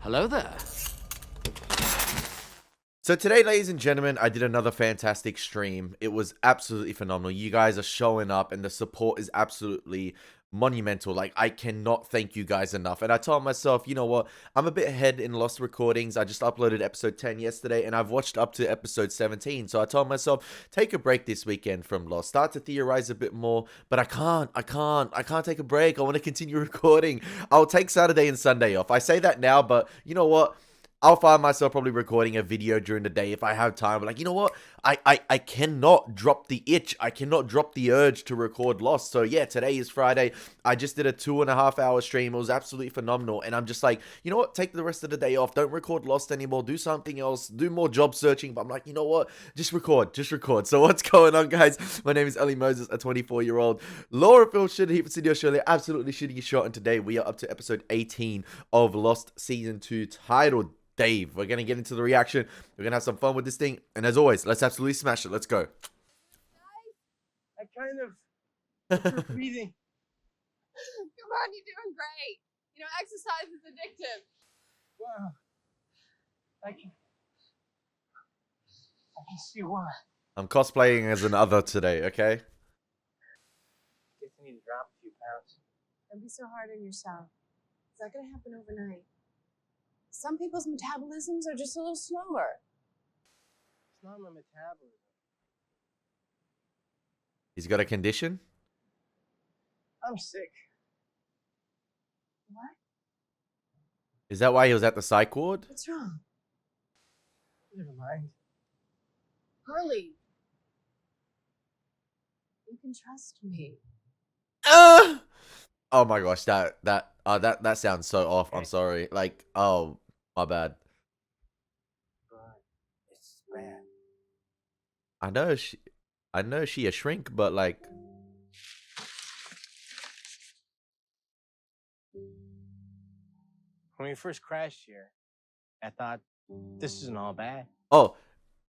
Hello there. So today, ladies and gentlemen, I did another fantastic stream. It was absolutely phenomenal. You guys are showing up and the support is absolutely monumental. Like, I cannot thank you guys enough. And I told myself, you know what? I'm a bit ahead in Lost recordings. I just uploaded episode 10 yesterday and I've watched up to episode 17. So I told myself, take a break this weekend from Lost. Start to theorize a bit more, but I can't take a break. I want to continue recording. I'll take Saturday and Sunday off. I say that now, but you know what? I'll find myself probably recording a video during the day if I have time. But like, you know what? I cannot drop the itch. I cannot drop the urge to record Lost. So yeah, today is Friday. I just did a 2.5 hour stream. It was absolutely phenomenal. And I'm just like, you know what? Take the rest of the day off. Don't record Lost anymore. Do something else. Do more job searching. But I'm like, you know what? Just record. Just record. So what's going on, guys? My name is Elie Moses, a 24-year-old Laura Phil Shitty for City Australia. Absolutely shitty shot. And today we are up to episode 18 of Lost Season 2 titled Dave. We're gonna get into the reaction. We're gonna have some fun with this thing, and as always, let's absolutely smash it. Let's go. I kind of breathing. Come on, you're doing great. You know, exercise is addictive. Wow. I can see why. I'm cosplaying as an other today, okay? Guess I need to drop a few pounds. Don't be so hard on yourself. It's not gonna happen overnight. Some people's metabolisms are just a little slower. It's not my metabolism. He's got a condition? I'm sick. What? Is that why he was at the psych ward? What's wrong? Never mind. Hurley. You can trust me. Oh my gosh, that sounds so off. I'm sorry. Like, oh, my bad. But it's bad. I know she a shrink, but like, When we first crashed here, I thought this isn't all bad. oh,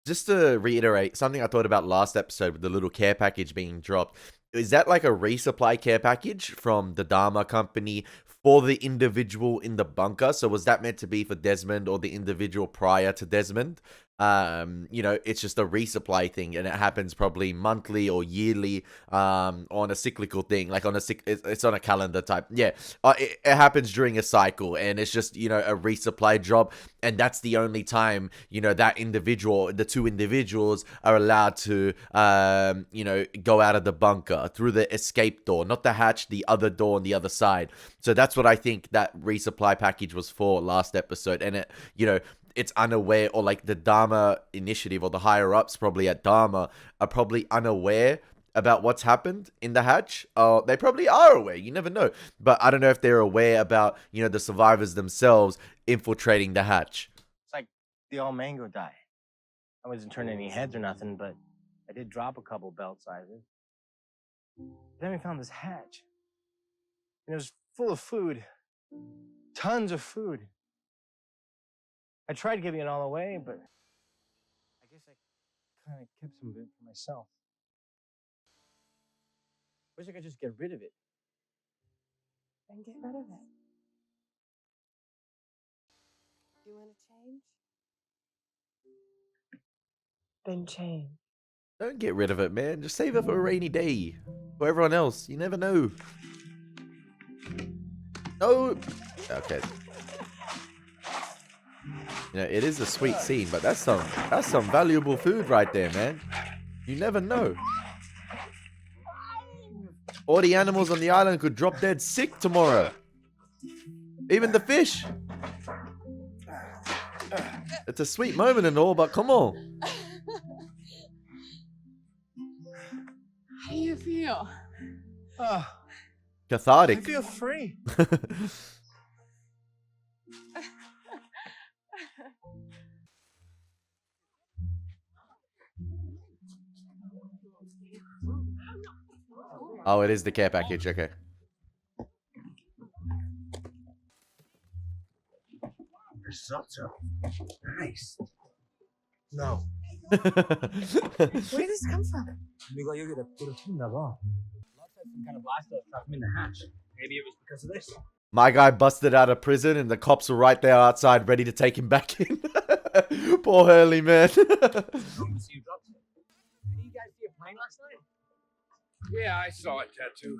just to reiterate, something I thought about last episode with the little care package being dropped. Is that like a resupply care package from the Dharma company for the individual in the bunker? So was that meant to be for Desmond or the individual prior to Desmond? You know, it's just a resupply thing, and it happens probably monthly or yearly, on a cyclical thing, like on it's on a calendar type. Yeah, it happens during a cycle, and it's just, you know, a resupply job, and that's the only time, you know, that individual, the two individuals are allowed to, you know, go out of the bunker through the escape door, not the hatch, the other door on the other side. So that's what I think that resupply package was for last episode, and it, you know, it's unaware, or like the Dharma initiative or the higher ups probably at Dharma are probably unaware about what's happened in the hatch. They probably are aware, you never know, but I don't know if they're aware about, you know, the survivors themselves infiltrating the hatch. It's like the all mango diet. I wasn't turning any heads or nothing, but I did drop a couple belt sizes. Then we found this hatch. And it was full of food. Tons of food. I tried giving it all away, but I guess I kind of kept some of it for myself. Wish I could just get rid of it. Then get rid of it. You want to change? Then change. Don't get rid of it, man. Just save it for a rainy day. For everyone else, you never know. No. Okay. You know, it is a sweet scene, but that's some valuable food right there, man. You never know. All the animals on the island could drop dead sick tomorrow. Even the fish. It's a sweet moment and all, but come on. How do you feel? Cathartic. I feel free. Oh, it is the care package. Okay. Risotto. Nice. No. Where did this come from? 우리가 여기다 불을 튀었나 봐. Locke had some kind of blast off in the hatch. Maybe it was because of this. My guy busted out of prison and the cops were right there outside ready to take him back in. Poor Hurley, man. You dropped it. Did you guys see a plane last night? Yeah, I saw it, Tattoo.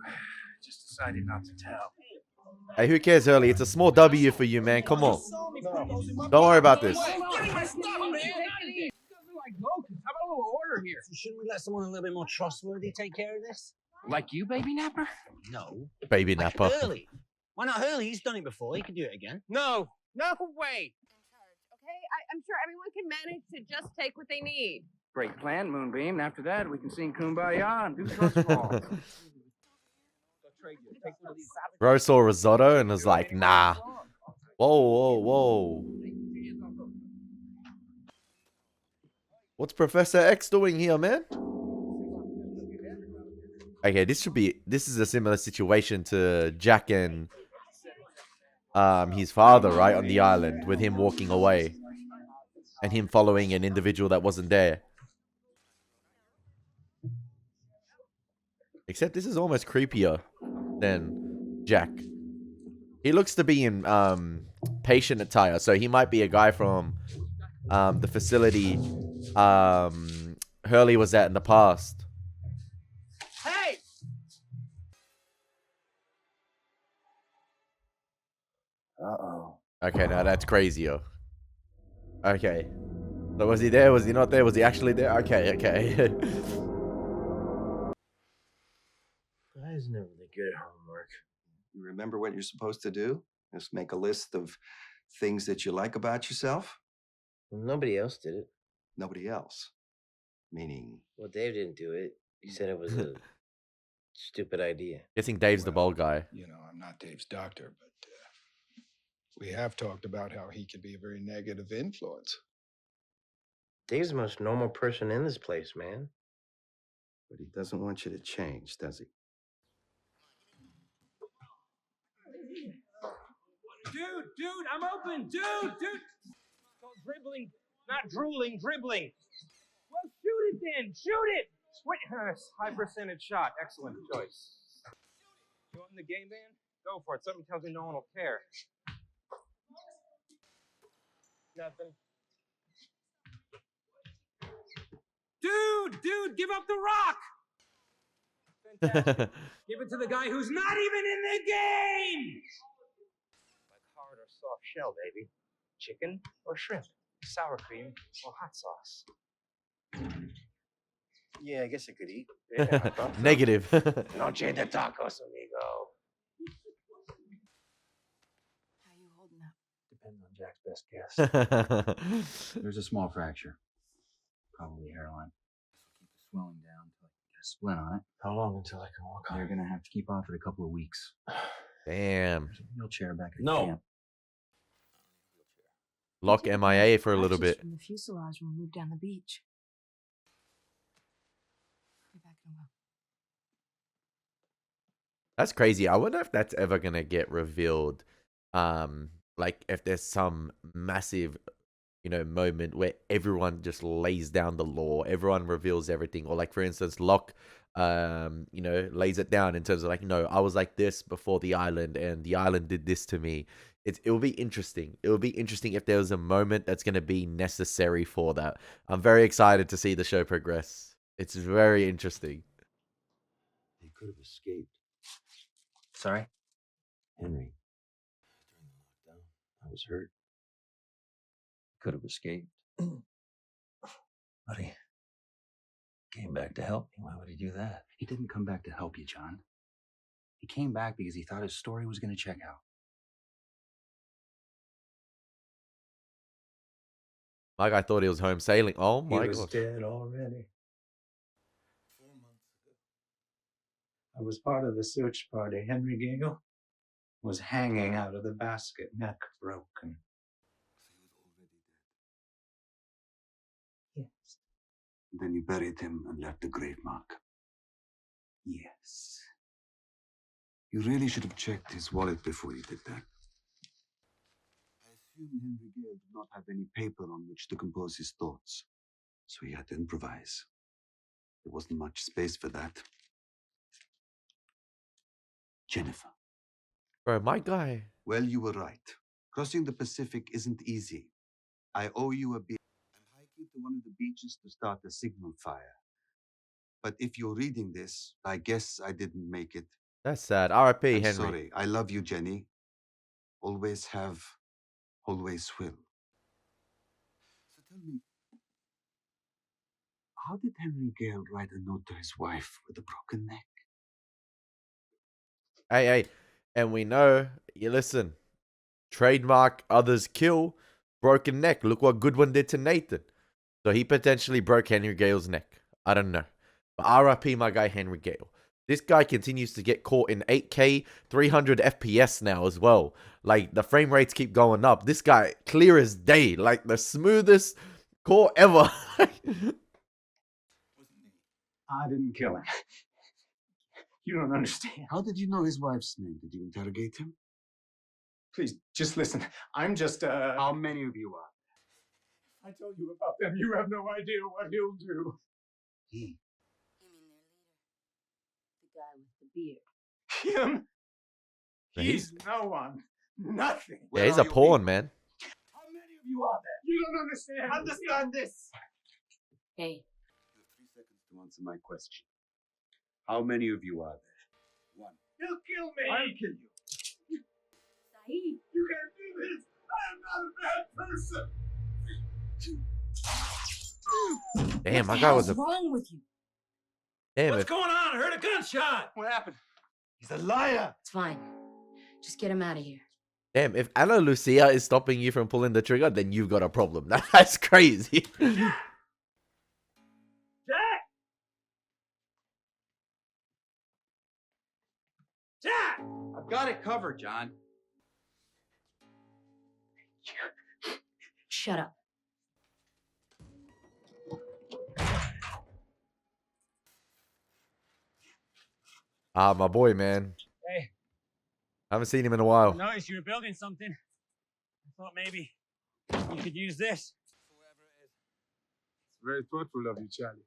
Just decided not to tell. Hey, who cares, Hurley? It's a small W for you, man. Come on. Don't worry about this. Give me my stuff, man! You guys are like locusts. How about a little order here? Shouldn't we let someone a little bit more trustworthy take care of this? Like you, baby napper? No. Baby Like napper. Hurley. Why not Hurley? He's done it before. He can do it again. No way. Okay, I'm sure everyone can manage to just take what they need. Great plan, Moonbeam. After that, we can sing Kumbaya and do trust fall. Bro saw risotto and was like, nah. Whoa. What's Professor X doing here, man? Okay, this is a similar situation to Jack and his father, right, on the island, with him walking away and him following an individual that wasn't there. Except this is almost creepier than Jack. He looks to be in patient attire, so he might be a guy from the facility Hurley was at in the past. Hey! Uh-oh. Okay, now that's crazier. Okay. So was he there? Was he not there? Was he actually there? Okay. Guys never really good at homework. You remember what you're supposed to do? Just make a list of things that you like about yourself. Well, nobody else did it. Nobody else. Meaning, Well, Dave didn't do it. He said it was a stupid idea. Guessing Dave's the bald guy. You know, I'm not Dave's doctor, but we have talked about how he can be a very negative influence. Dave's the most normal person in this place, man. but he doesn't want you to change, does he? Dude, I'm open. Dude. It's called dribbling, not drooling, dribbling. Well, shoot it then. Shoot it. Wait, high percentage shot. Excellent choice. You want in the game, man? Go for it. Something tells me no one will care. Nothing. Dude, give up the rock. Fantastic. Give it to the guy who's not even in the game. Like hard or soft shell, baby. Chicken or shrimp. Sour cream or hot sauce. Yeah, I guess I could eat. Yeah, I thought so. Negative. Noche de tacos, amigo. How you holding up? Depends on Jack's best guess. There's a small fracture. Probably hairline. This will keep the swelling down until I can get a splint on it. How long until I can walk You're on? gonna have to keep off it a couple of weeks. Damn. There's a wheelchair back at No. camp. Locke MIA for a little Patches bit. from the fuselage when we moved down the beach. Be back in a while. That's crazy. I wonder if that's ever gonna get revealed. Like if there's some massive, moment where everyone just lays down the law, everyone reveals everything, or like for instance, Locke, lays it down in terms of like, no, I was like this before the island, and the island did this to me. It will be interesting. It will be interesting if there was a moment that's gonna be necessary for that. I'm very excited to see the show progress. It's very interesting. He could have escaped. Sorry? Henry. During the lockdown, I was hurt. Could have escaped. But he came back to help me. Why would he do that? He didn't come back to help you, John. He came back because he thought his story was gonna check out. My guy thought he was home sailing. Oh my he was god. dead already. 4 months ago. I was part of the search party. Henry Gale was hanging out of the basket, neck broken. So he was already dead. Yes. Then you buried him and left a grave mark. Yes. You really should have checked his wallet before you did that. I assume Henry Gale did not have any paper on which to compose his thoughts, so he had to improvise. There wasn't much space for that. Jennifer. Bro, my guy. Well, you were right. Crossing the Pacific isn't easy. I owe you a beer. I'm hiking to one of the beaches to start a signal fire. But if you're reading this, I guess I didn't make it. That's sad. R.I.P. I'm Henry. sorry. I love you, Jenny. Always have, always will. So tell me, how did Henry Gale write a note to his wife with a broken neck? Hey. And we know, you listen, trademark, others kill, broken neck. Look what Goodwin did to Nathan. So he potentially broke Henry Gale's neck. I don't know. But RIP my guy Henry Gale. This guy continues to get caught in 8K, 300 FPS now as well. Like, the frame rates keep going up. This guy, clear as day. Like, the smoothest caught ever. I didn't kill him. You don't understand. How did you know his wife's name? Did you interrogate him? Please, just listen. I'm just, How many of you are? I told you about them. You have no idea what he'll do. He. You mean their leader? The guy with the beard. Him? He's no one. Nothing. Yeah, he's a pawn, man. How many of you are there? You don't understand. Understand this. Hey, You have 3 seconds to answer my question. How many of you are there? 1. He'll kill me. I'll kill you. Saeed. You can't do this. I am not a bad person. Damn, my What the guy was hell's a... wrong with you? Damn, What's if, going on? I heard a gunshot. What happened? He's a liar. It's fine. Just get him out of here. damn, if Ana Lucia is stopping you from pulling the trigger, then you've got a problem. That's crazy. Jack! Jack! I've got it covered, John. Shut up. Ah, my boy, man. Hey. Haven't seen him in a while. Noticed you were building something. I thought maybe you could use this. It's very thoughtful of you, Charlie.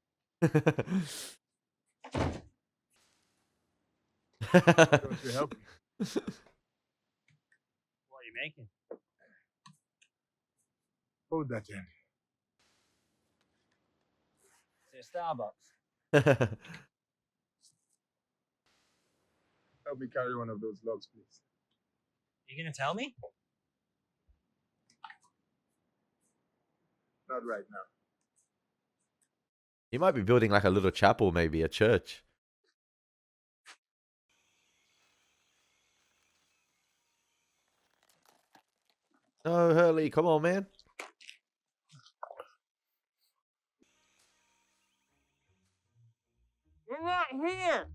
Don't you help me? What are you making? Hold that, Jenny. It's a Starbucks. Help me carry one of those logs, please. You gonna tell me? Not right now. He might be building like a little chapel, maybe a church. No, Hurley, come on, man. You're not here.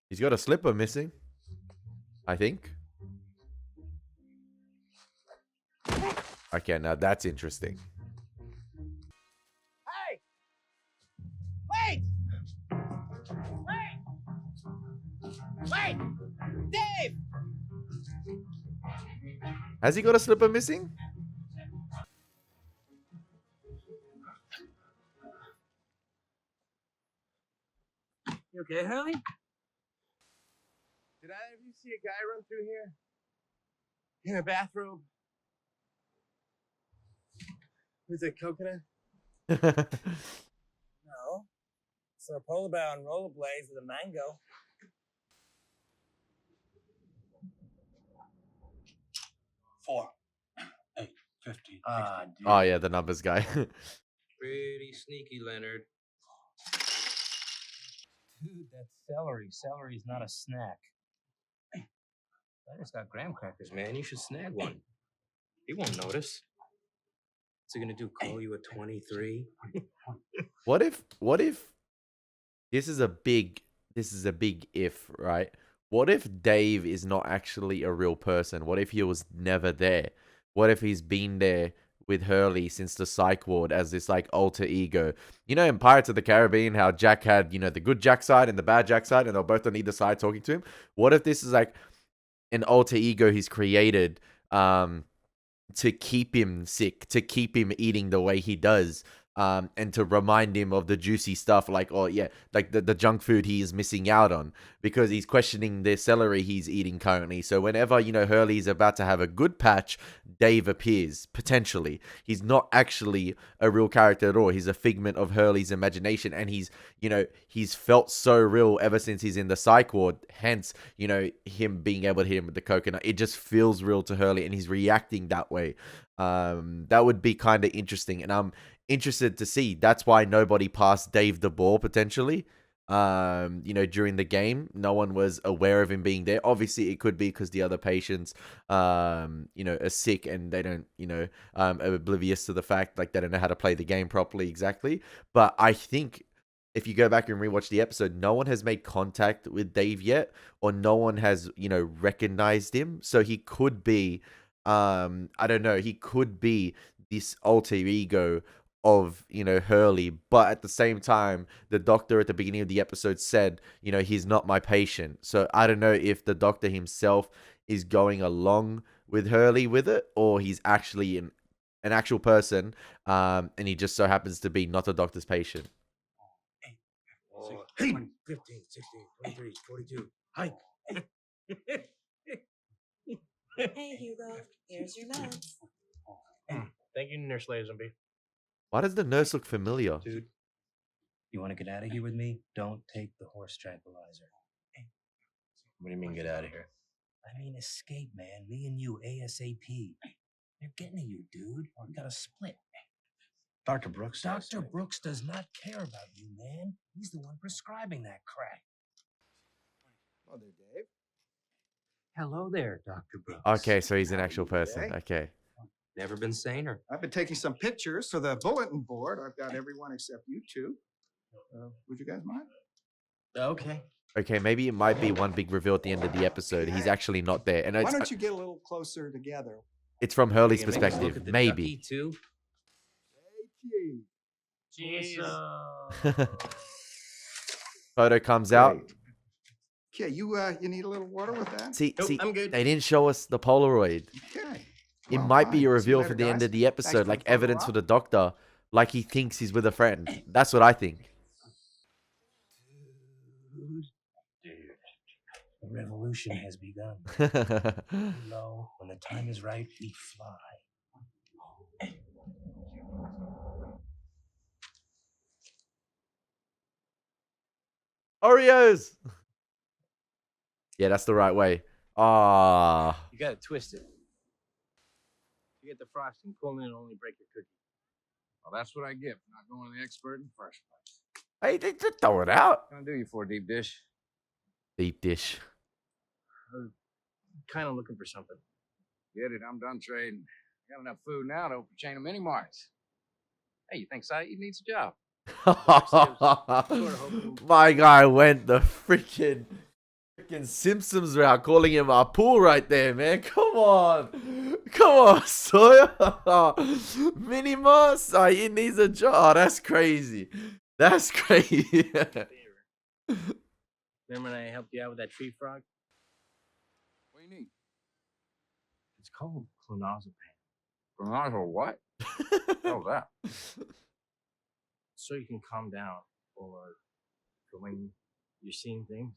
He's got a slipper missing, I think. Okay, now that's interesting. Hey! Wait! Wait! Wait! Dave! Has he got a slipper missing? You okay, Hurley? Did either of you see a guy run through here? In a bathrobe? With a coconut? No. So a polar bear on rollerblades with a mango. Four, 8, 15. Oh, yeah, the numbers guy. Pretty sneaky, Leonard. Dude, that's celery. Celery's not a snack. I just got graham crackers, man. You should snag one. He won't notice. What's he gonna do? Call you a 23? What if this is a big if, right? What if Dave is not actually a real person? What if he was never there? What if he's been there with Hurley since the psych ward as this like alter ego? You know, in Pirates of the Caribbean, how Jack had, you know, the good Jack side and the bad Jack side, and they're both on either side talking to him. What if this is like an alter ego he's created to keep him sick, to keep him eating the way he does? and to remind him of the juicy stuff, like, oh yeah, like the junk food he is missing out on, because he's questioning the celery he's eating currently. So whenever, you know, Hurley's about to have a good patch, Dave appears, potentially. He's not actually a real character at all. He's a figment of Hurley's imagination, and he's, you know, he's felt so real ever since he's in the psych ward. Hence, you know, him being able to hit him with the coconut, it just feels real to Hurley, and he's reacting that way. That would be kind of interesting, and I'm interested to see. That's why nobody passed Dave the ball, potentially. You know, during the game, no one was aware of him being there. Obviously, it could be because the other patients, you know, are sick and they don't, you know, are oblivious to the fact, like, they don't know how to play the game properly exactly. But I think if you go back and rewatch the episode, no one has made contact with Dave yet, or no one has, you know, recognized him. So he could be, I don't know, he could be this alter ego of, you know, Hurley, but at the same time, the doctor at the beginning of the episode said, you know, he's not my patient. So I don't know if the doctor himself is going along with Hurley with it, or he's actually an actual person, and he just so happens to be not the doctor's patient. 15, 16, 23, 42. Hike. Hey, Hugo, here's your meds. Thank you, Nurse Lazenby. Why does the nurse look familiar? Dude, you want to get out of here with me? Don't take the horse tranquilizer. What do you mean, get out of here? I mean, escape, man. Me and you, ASAP. They're getting to you, dude. We gotta split. Dr. Brooks. Dr. Brooks does not care about you, man. He's the one prescribing that crap. Oh, there, Dave. Hello there, Dr. Brooks. Okay, so he's an actual person. Okay. Never been saner. I've been taking some pictures for the bulletin board. I've got everyone except you two. Would you guys mind? Okay. Okay, maybe it might be one big reveal at the end of the episode. He's actually not there, and Why it's, don't you get a little closer together? it's from Hurley's You gonna make us look perspective. at the Maybe. ducky, too? Jeez. Photo comes out. Okay, you need a little water with that? See, Nope, see, I'm good. they didn't show us the Polaroid. Okay. It Well, might be fine. a See you reveal later, for the end guys. of the Thanks episode, for like the photo evidence for op. the doctor, like he thinks he's with a friend. That's what I think. The revolution has begun. No, when the time is right, we fly. Oreos! Yeah, that's the right way. Ah. You gotta twist it. You get the frosting, pull in and only break your cookie. Well, that's what I get for not going to the expert in the first place. Hey, they just throw it out. What can I do you for, deep dish? Deep dish. Kind of looking for something. Get it, I'm done trading. Got enough food now to open a chain of mini marts. Hey, you think Saeed needs a job? My guy went the freaking Simpsons route, calling him a pool right there, man. Come on, Sawyer. Minima, he needs a job. Oh, that's crazy. That's crazy. Remember when I helped you out with that tree frog? What do you need? It's called clonazepam. Clonazepam what? How's that? So you can calm down, or for when you're seeing things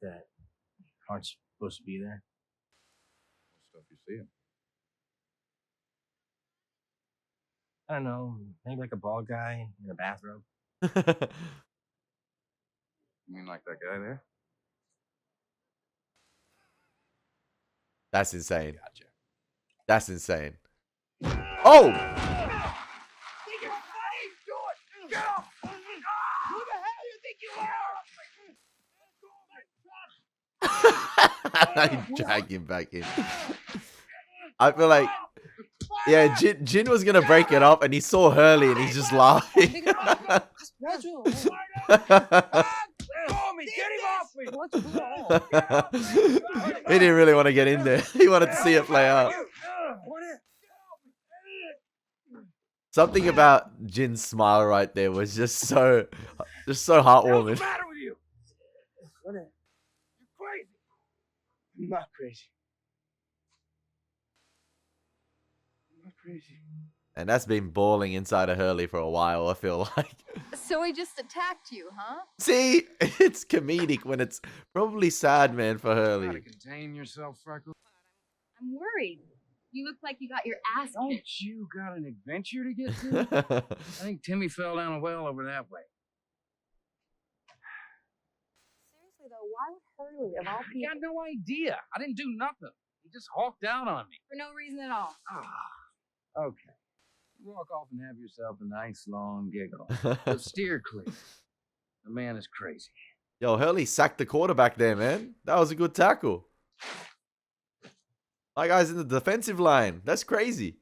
that aren't supposed to be there. What stuff you seeing? I don't know, maybe like a bald guy in a bathrobe. You mean like that guy there? That's insane. Gotcha. That's insane. Oh! I drag him back in. I feel like, yeah, Jin was gonna break it up, and he saw Hurley, and he's just laughing. He didn't really want to get in there. He wanted to see it play out. Something about Jin's smile right there was just so heartwarming. What's the matter with you? You're crazy. I'm not crazy. I'm not crazy. And that's been balling inside of Hurley for a while, I feel like. So he just attacked you, huh? See? It's comedic when it's probably sad, man, for Try to Hurley. contain yourself, Freckles. I'm worried. You look like you got your ass Don't kicked. you got an adventure to get to? I think Timmy fell down a well over that way. Seriously though, why would Hurley of all I people? got no idea. I didn't do nothing. He just hawked out on me. For no reason at all. Ah, okay. You walk off and have yourself a nice long giggle. So steer clear. The man is crazy. Yo, Hurley sacked the quarterback there, man. That was a good tackle. My guy's in the defensive line. That's crazy.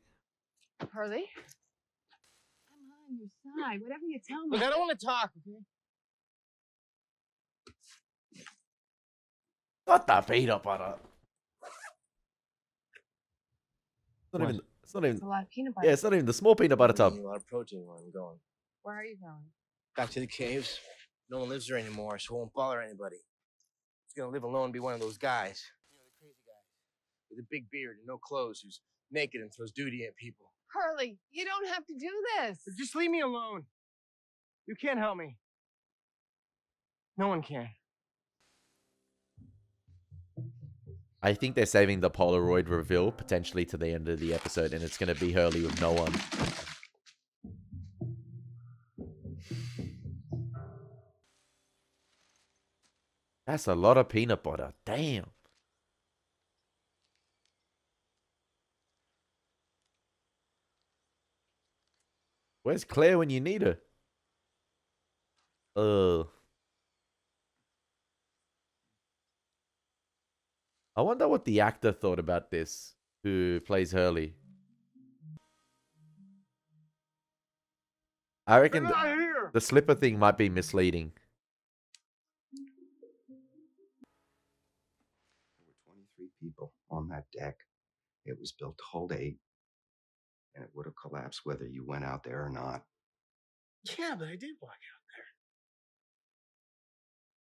Hurley? I'm on your side. Whatever you tell me. Look, I don't want to talk, okay? Not that peanut butter. It's not even It's a lot of peanut butter. yeah, it's not even the small peanut butter tub. A lot of protein where I'm going. Where are you going? Back to the caves. No one lives there anymore, so I won't bother anybody. He's gonna live alone and be one of those guys. You know, the crazy guy. With a big beard and no clothes, who's naked and throws duty at people. Hurley, you don't have to do this. Just leave me alone. You can't help me. No one can. I think they're saving the Polaroid reveal potentially to the end of the episode, and it's going to be Hurley with no one. That's a lot of peanut butter. Damn. Where's Claire when you need her? I wonder what the actor thought about this, who plays Hurley. I reckon the slipper thing might be misleading. There were 23 people on that deck. It was built to hold 8, and it would have collapsed whether you went out there or not. Yeah, but I did walk out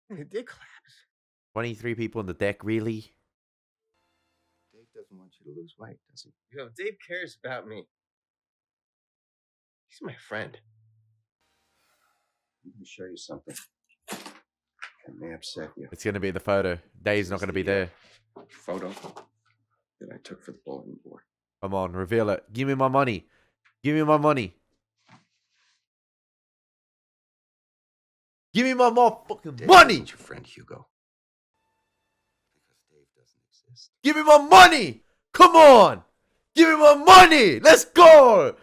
there. And it did collapse. 23 people on the deck, really? Dave doesn't want you to lose weight, does he? You know, Dave cares about me. He's my friend. I'm going to show you something that may upset you. It's going to be the photo. Dave's not going to be there. Photo that I took for the bulletin board. Come on, reveal it. Give me my money. Give me my money. Give me my motherfucking Dave money. isn't your friend Hugo. Because Dave doesn't exist. Give me my money. Come on. Give me my money. Let's go.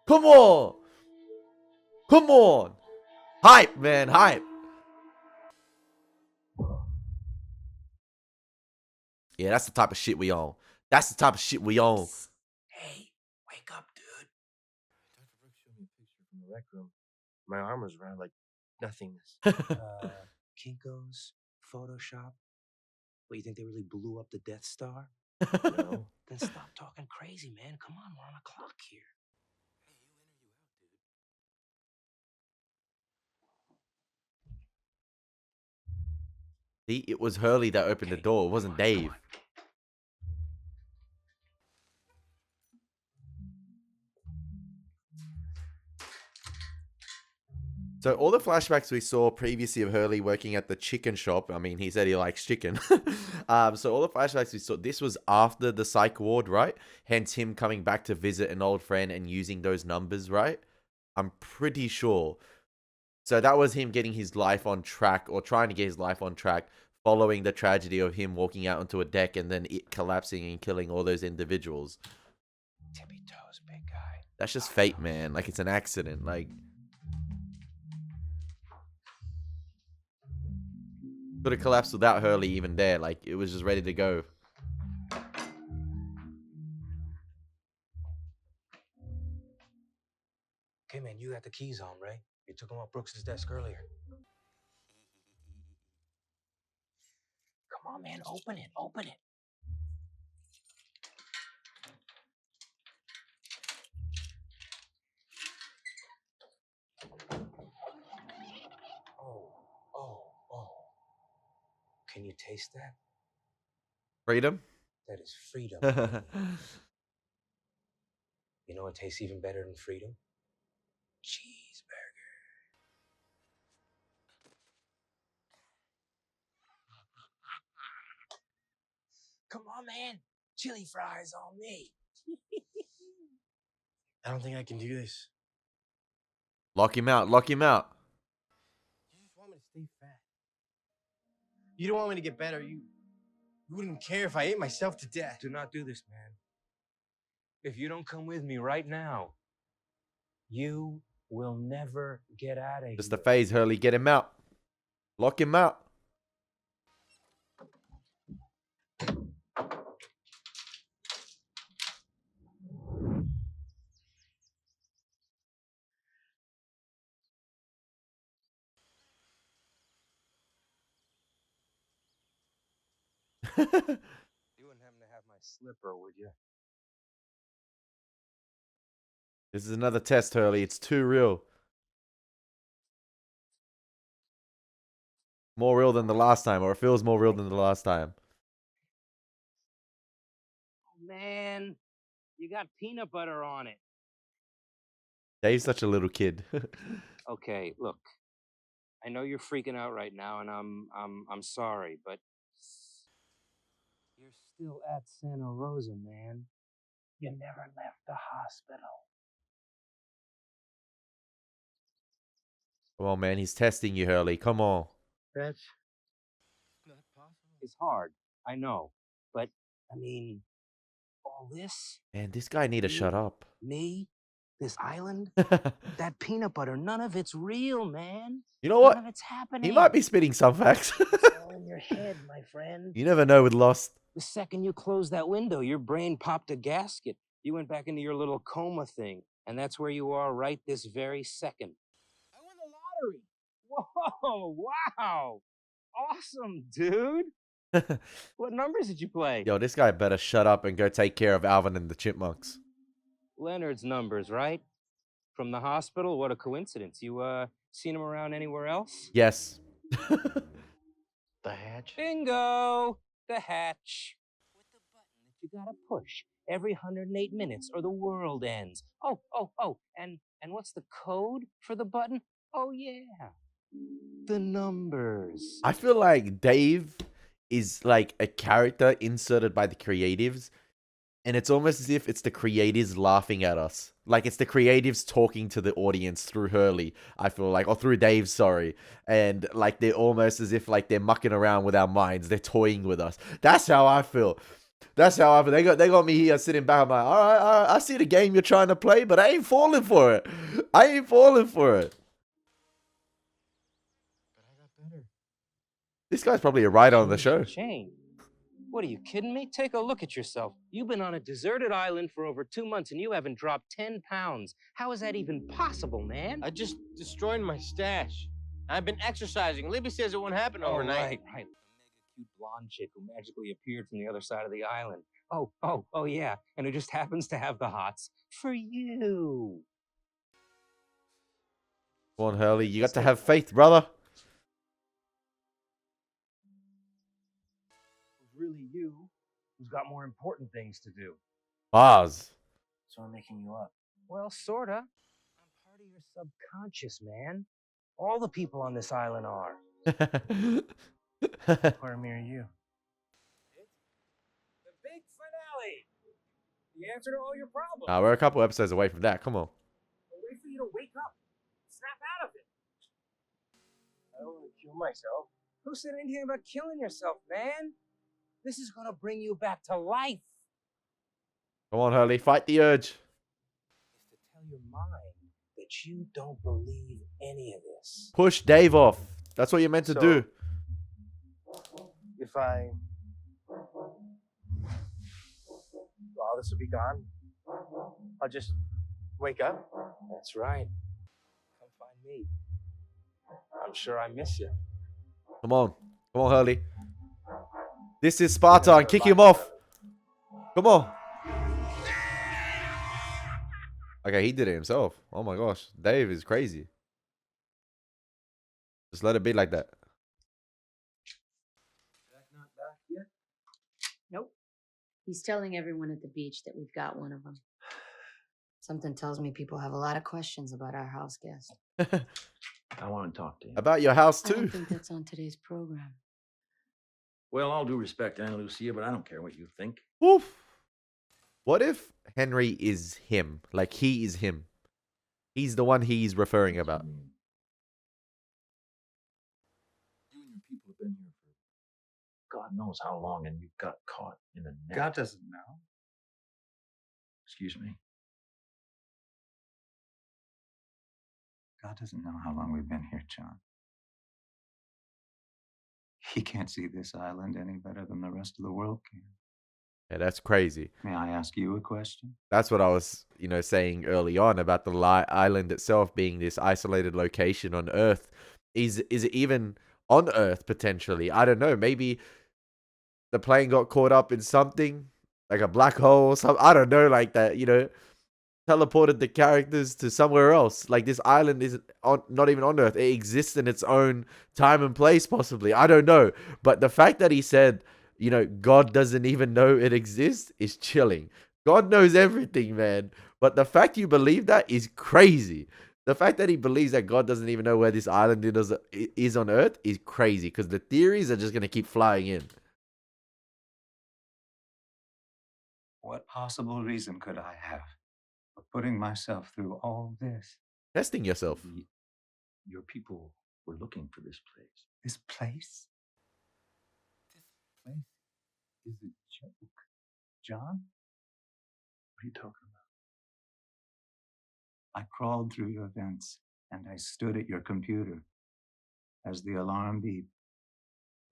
Come on. Come on. Hype, man. Hype. Yeah, that's the type of shit we own. That's the type of shit we own. Hey, wake up, dude. Dr. Brooks showed me a picture from the rec room. My arm was around like nothingness. Kinko's, Photoshop. What, you think they really blew up the Death Star? No. Then stop talking crazy, man. Come on, we're on a clock here. See, it was Hurley that opened the door. It wasn't Dave. So all the flashbacks we saw previously of Hurley working at the chicken shop, I mean, he said he likes chicken. So all the flashbacks we saw, this was after the psych ward, right? Hence him coming back to visit an old friend and using those numbers, right? I'm pretty sure. So that was him getting his life on track, or trying to get his life on track, following the tragedy of him walking out onto a deck and then it collapsing and killing all those individuals. Tippy toes, big guy. That's just fate, man. Like, it's an accident. Like, could have collapsed without Hurley even there. Like, it was just ready to go. Okay, man, you got the keys on, right? You took them off Brooks's desk earlier. Come on, man, open it, open it. Oh. Can you taste that? Freedom? That is freedom. You know what tastes even better than freedom? Cheeseburger. Come on, man. Chili fries on me. I don't think I can do this. Lock him out. Lock him out. You just want me to stay fat. You don't want me to get better. You wouldn't care if I ate myself to death. Do not do this, man. If you don't come with me right now, you will never get out of here. Just a phase, Hurley. Get him out. Lock him out. You wouldn't happen to have my slipper, would you? This is another test, Hurley. It's too real. More real than the last time, or it feels more real than the last time. Oh, man, you got peanut butter on it. Dave's such a little kid. Okay, look. I know you're freaking out right now, and I'm sorry, but you're still at Santa Rosa, man. You never left the hospital. Come on, man. He's testing you, Hurley. Come on. That's not possible. It's hard, I know, but I mean, all this. Man, this guy need to shut up. Me, this island, that peanut butter, none of it's real, man. You know what? None of it's happening. He might be spitting some facts. It's all in your head, my friend. You never know with Lost. The second you closed that window, your brain popped a gasket. You went back into your little coma thing, and that's where you are right this very second. I won the lottery. Whoa, wow. Awesome, dude. What numbers did you play? Yo, this guy better shut up and go take care of Alvin and the Chipmunks. Leonard's numbers, right? From the hospital? What a coincidence. You, seen him around anywhere else? Yes. The hatch? Bingo! The hatch. With the button that you gotta push every 108 minutes or the world ends. Oh, and what's the code for the button? Oh, yeah. The numbers. I feel like Dave is like a character inserted by the creatives, and it's almost as if it's the creatives laughing at us. Like it's the creatives talking to the audience through Hurley, I feel like, or through Dave, sorry. And like they're almost as if like they're mucking around with our minds. They're toying with us. That's how I feel. That's how I feel. They got me here sitting back. I'm like, all right, I see the game you're trying to play, but I ain't falling for it. I ain't falling for it. But I got better. This guy's probably a writer on the show. Shane. What, are you kidding me? Take a look at yourself. You've been on a deserted island for over 2 months and you haven't dropped 10 pounds. How is that even possible, man? I just destroyed my stash. I've been exercising. Libby says it won't happen overnight. Right. A mega cute blonde chick who magically appeared from the other side of the island. Oh, yeah. And who just happens to have the hots for you. Come on, Hurley. You got to have faith, brother. Really you who's got more important things to do. Bars. So I'm making you up. Well, sorta. I'm part of your subconscious, man. All the people on this island are. Part of me are you. The big finale. The answer to all your problems. We're a couple episodes away from that. Come on. I'll wait for you to wake up. Snap out of it. I don't want to kill myself. Who said anything about killing yourself, man? This is gonna bring you back to life. Come on, Hurley. Fight the urge. Is to tell your mind that you don't believe any of this. Push Dave off. That's what you're meant to do. If all this will be gone, I'll just wake up. That's right. Come find me. I'm sure I miss you. Come on. Come on, Hurley. This is Sparta. Kick him off. Come on. Okay, he did it himself. Oh my gosh. Dave is crazy. Just let it be like that. Not back yet? Nope. He's telling everyone at the beach that we've got one of them. Something tells me people have a lot of questions about our house guest. I want to talk to you. About your house I too. don't think that's on today's program. Well, all due respect to Aunt Lucia, but I don't care what you think. Woof. What if Henry is him? Like he is him. He's the one he's referring about. You and your people have been here for God knows how long, and you got caught in a net. God doesn't know. Excuse me. God doesn't know how long we've been here, John. He can't see this island any better than the rest of the world can. Yeah, that's crazy. May I ask you a question? That's what I was, saying early on about the island itself being this isolated location on Earth. Is it even on Earth potentially? I don't know. Maybe the plane got caught up in something like a black hole or something. I don't know, like that. Teleported the characters to somewhere else. Like this island isn't not even on Earth. It exists in its own time and place, possibly. I don't know. But the fact that he said, God doesn't even know it exists is chilling. God knows everything, man. But the fact you believe that is crazy. The fact that he believes that God doesn't even know where this island is on Earth is crazy, because the theories are just going to keep flying in. What possible reason could I have for putting myself through all this? Testing yourself. Your people were looking for this place. This place? This place is a joke. John? What are you talking I crawled through your vents, and I stood at your computer as the alarm beeped.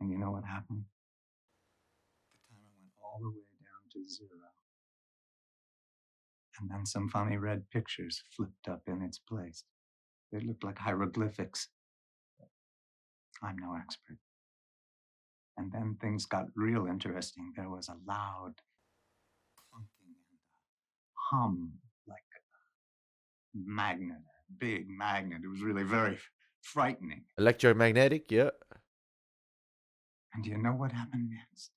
And you know what happened? The timer went all the way down to 0. And then some funny red pictures flipped up in its place. They looked like hieroglyphics. I'm no expert. And then things got real interesting. There was a loud clunking and a hum, like a magnet, a big magnet. It was really very frightening. Electromagnetic, yeah. And do you know what happened next?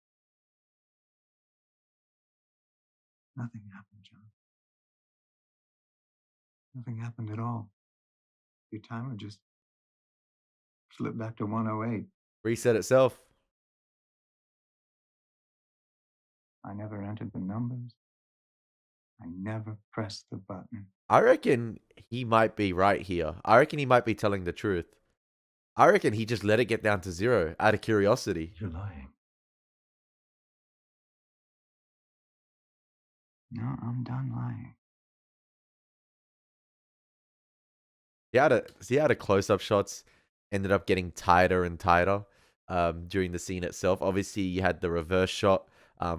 Nothing happened, John. Nothing happened at all. Your timer just slipped back to 108. Reset itself. I never entered the numbers. I never pressed the button. I reckon he might be right here. I reckon he might be telling the truth. I reckon he just let it get down to 0 out of curiosity. You're lying. No, I'm done lying. See how the close-up shots ended up getting tighter and tighter during the scene itself. Obviously, you had the reverse shot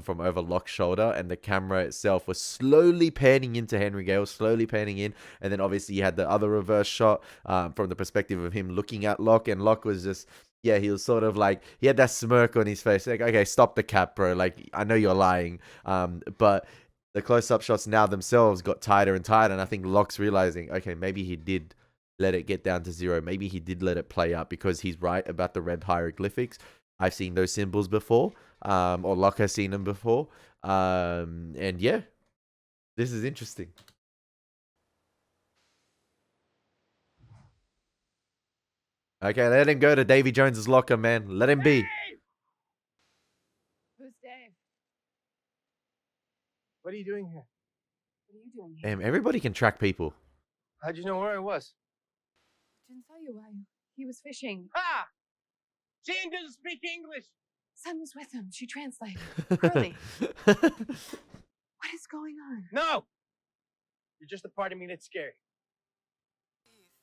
from over Locke's shoulder, and the camera itself was slowly panning into Henry Gale, slowly panning in, and then obviously you had the other reverse shot from the perspective of him looking at Locke, and Locke was just, he was sort of like, he had that smirk on his face, like, okay, stop the cap, bro, like, I know you're lying, but the close-up shots now themselves got tighter and tighter, and I think Locke's realizing, okay, maybe he did let it get down to 0. Maybe he did let it play out, because he's right about the red hieroglyphics. I've seen those symbols before, or Locke has seen them before. And yeah, this is interesting. Okay, let him go to Davy Jones's locker, man. Let him be. Who's Dave? What are you doing here? What are you doing here? Damn, everybody can track people. How'd you know where I was? Didn't tell you why. He was fishing. Ah! Jane doesn't speak English! Son was with him. She translated. Hurley. What is going on? No! You're just a part of me that's scared.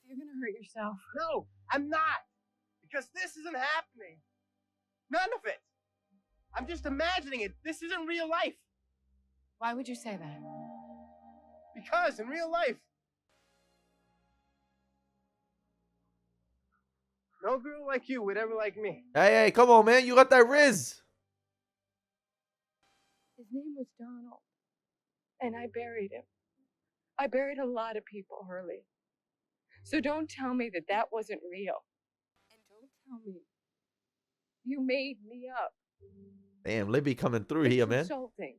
You're gonna hurt yourself. No, I'm not! Because this isn't happening. None of it. I'm just imagining it. This isn't real life. Why would you say that? Because in real life, no girl like you would ever like me. Hey, come on, man. You got that Riz. His name was Donald. And I buried him. I buried a lot of people, Hurley. So don't tell me that that wasn't real. And don't tell me you made me up. Damn, Libby coming through here, man. Insulting.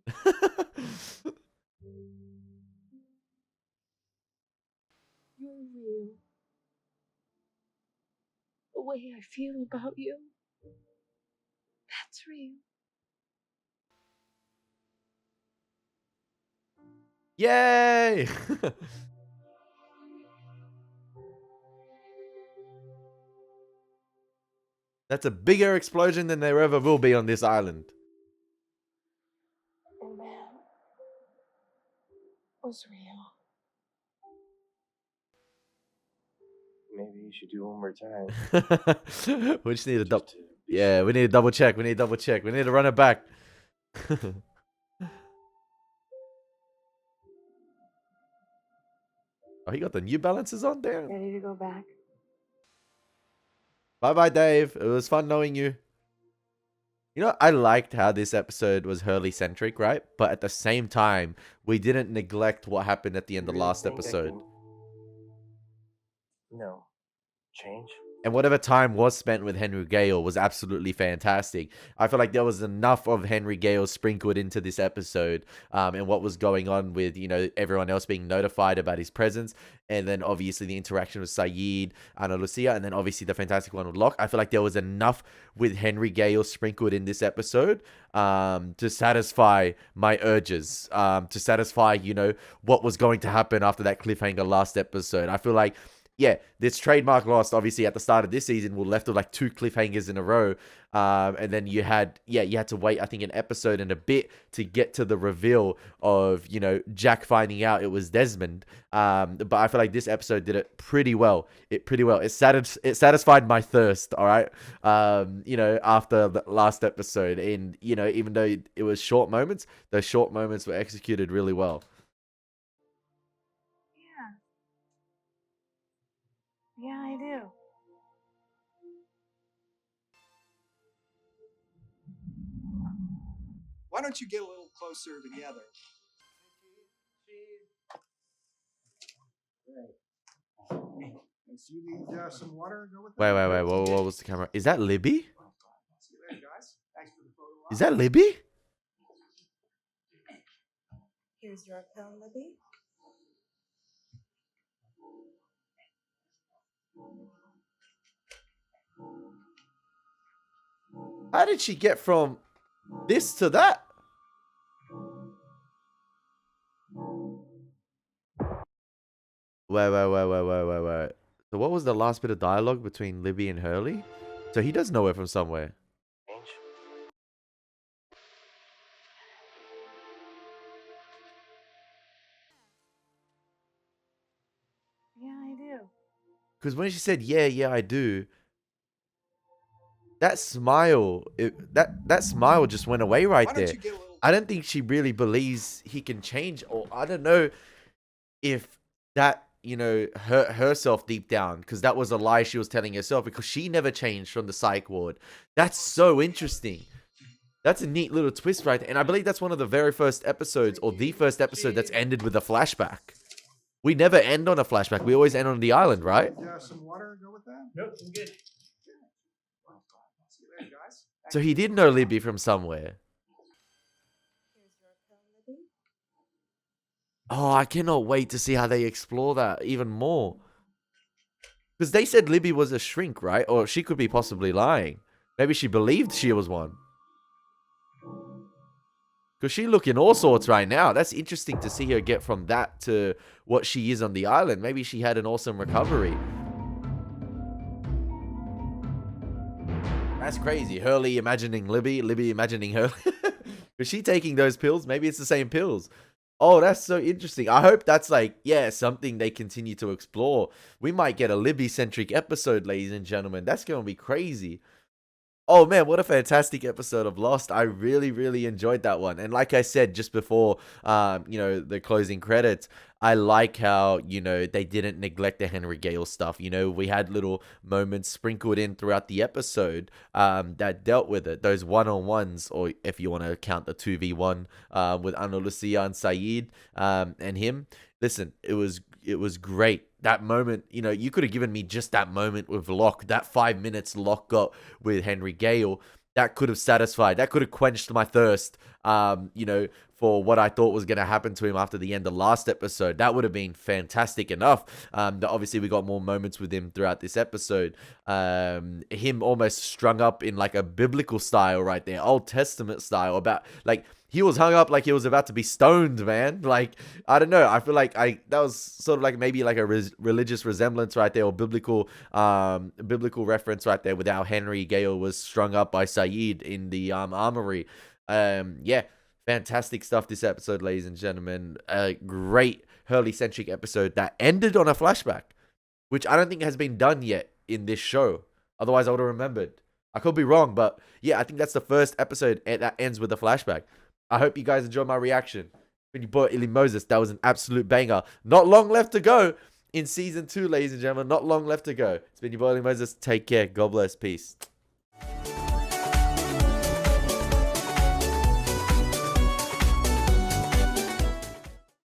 way I feel about you, that's real. Yay! That's a bigger explosion than there ever will be on this island. And that was real. Maybe you should do it one more time. We just need to double. Yeah, we need to double check. We need to double check. We need to run it back. Oh, he got the New Balances on there. Ready to go back? Bye bye, Dave. It was fun knowing you. You know, I liked how this episode was Hurley centric, right? But at the same time, we didn't neglect what happened at the end of last episode. Change. And whatever time was spent with Henry Gale was absolutely fantastic. I feel like there was enough of Henry Gale sprinkled into this episode, and what was going on with, you know, everyone else being notified about his presence. And then obviously the interaction with Sayid, Ana Lucia, and then obviously the fantastic one with Locke. I feel like there was enough with Henry Gale sprinkled in this episode to satisfy my urges, to satisfy, you know, what was going to happen after that cliffhanger last episode. I feel like, yeah, this trademark lost, obviously, at the start of this season. We're left with like 2 cliffhangers in a row. And then you had to wait, I think, an episode and a bit to get to the reveal of, you know, Jack finding out it was Desmond. But I feel like this episode did it pretty well. It satisfied my thirst, all right? You know, after the last episode. And, you know, even though it was short moments, those short moments were executed really well. Yeah, I do. Why don't you get a little closer together? Thanks. You need some water? Go with that. Wait. What was the camera? Is that Libby? See you later, guys. Thanks for the photo op. Is that Libby? Here's your pill, Libby. How did she get from this to that? Wait. So what was the last bit of dialogue between Libby and Hurley? So he does know her from somewhere. Yeah, I do. Because when she said, yeah, I do, that smile, that smile just went away right there. I don't think she really believes he can change, or I don't know if that, you know, hurt herself deep down, because that was a lie she was telling herself, because she never changed from the psych ward. That's so interesting. That's a neat little twist right there. And I believe that's one of the very first episodes, or the first episode that's ended with a flashback. We never end on a flashback. We always end on the island, right? Some water? Go with that? Nope, I'm good. See you later, guys. So he did know Libby from somewhere. Oh, I cannot wait to see how they explore that even more. Because they said Libby was a shrink, right? Or she could be possibly lying. Maybe she believed she was one. Because she looking all sorts right now. That's interesting to see her get from that to what she is on the island. Maybe she had an awesome recovery. That's crazy. Hurley imagining Libby, Libby imagining Hurley. Is she taking those pills? Maybe it's the same pills. Oh, that's so interesting. I hope that's like, yeah, something they continue to explore. We might get a Libby-centric episode, ladies and gentlemen. That's going to be crazy. Oh man, what a fantastic episode of Lost. I really, really enjoyed that one. And like I said just before, you know, the closing credits, I like how, you know, they didn't neglect the Henry Gale stuff. You know, we had little moments sprinkled in throughout the episode that dealt with it. Those one-on-ones, or if you want to count the 2v1 with Ana Lucia and Sayid and him. Listen, it was great. That moment, you know, you could have given me just that moment with Locke, that 5 minutes Locke got with Henry Gale. That could have satisfied, that could have quenched my thirst you know, for what I thought was going to happen to him after the end of last episode. That would have been fantastic enough. Obviously, we got more moments with him throughout this episode. Him almost strung up in like a biblical style right there, Old Testament style, about like he was hung up like he was about to be stoned, man. Like, I don't know. I feel like that was sort of like maybe like a religious resemblance right there, or biblical reference right there with how Henry Gale was strung up by Saeed in the armory. Yeah. Fantastic stuff this episode, ladies and gentlemen. A great Hurley-centric episode that ended on a flashback, which I don't think has been done yet in this show. Otherwise, I would have remembered. I could be wrong, but yeah, I think that's the first episode that ends with a flashback. I hope you guys enjoyed my reaction. When you bought Elie Moses, that was an absolute banger. Not long left to go in season 2, ladies and gentlemen. Not long left to go. It's been your boy Elie Moses. Take care. God bless. Peace.